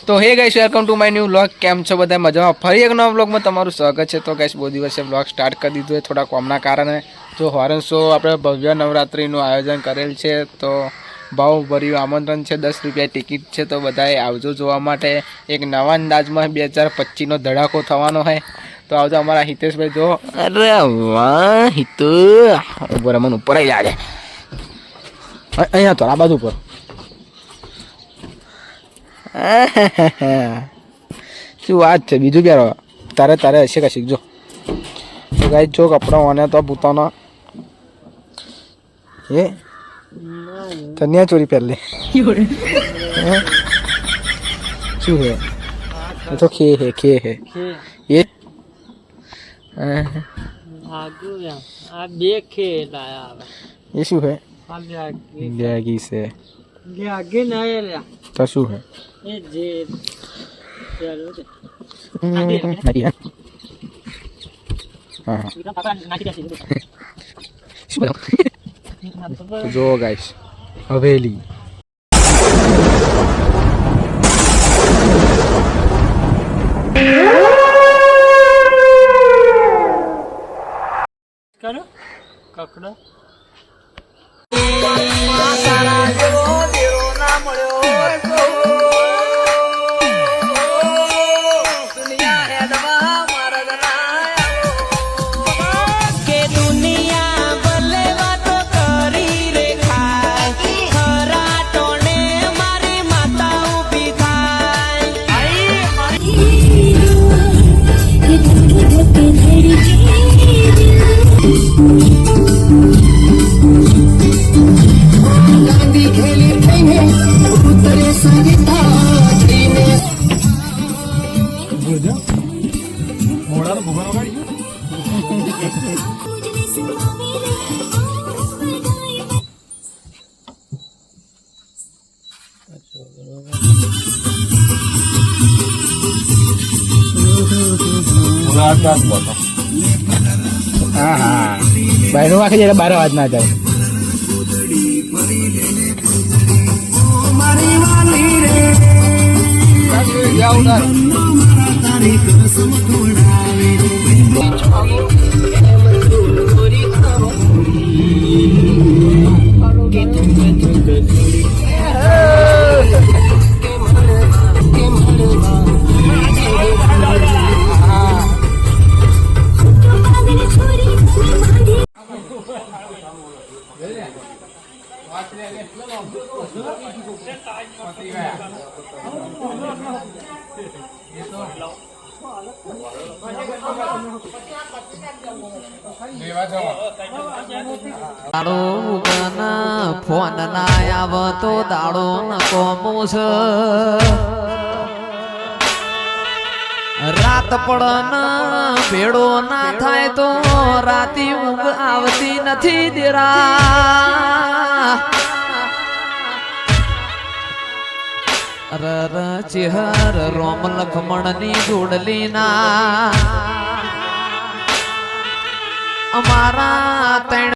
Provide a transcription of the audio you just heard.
તો હે guys welcome to my new vlog. કેમ છો બધા મજામાં? ફરી એક નવા વ્લોગમાં તમારું સ્વાગત છે. તો ગાઈસ બહુ દિવસે વ્લોગ સ્ટાર્ટ કરી દીધું છે થોડા કોમના કારણે. જો હોરન શો આપણે ભવ્ય નવરાત્રિનું આયોજન કરેલ છે, તો ભાવભર્યું આમંત્રણ છે. 10 રૂપિયા ટિકિટ છે, તો બધાએ આવજો જોવા માટે. એક નવા અંદાજમાં 2025નો ધડાકો થવાનો છે, તો આવજો. અમારા હિતેશભાઈ જો, અરે વાહ હિતુ ઉપર મને ઉપર આવી જાય અહીંયા તો આ બાજુ પર. શું વાત છે? બીજું ક્યારે તારે હશે કે શીખજો. તો ગાઈસ જો કપડા ઓને તો પોતાના એ તન્યા ચોરી પહેરલે શું હે? તો ખે હે એ એ શું હે? લેગી છે તો શું હે? જો ગાઈસ હવેલી કરો કકડો હા બહાર વાંખી જાય 12 અવાજ ના જાય. ફોન ના આવ તો દાડો ન કોમો છે. રાત પડન ભેડો ના થાય તો રાતી ઊંઘ આવતી નથી દેરા. અરર ચેહર રોમ લખમણ ની જોડલી ના અમારા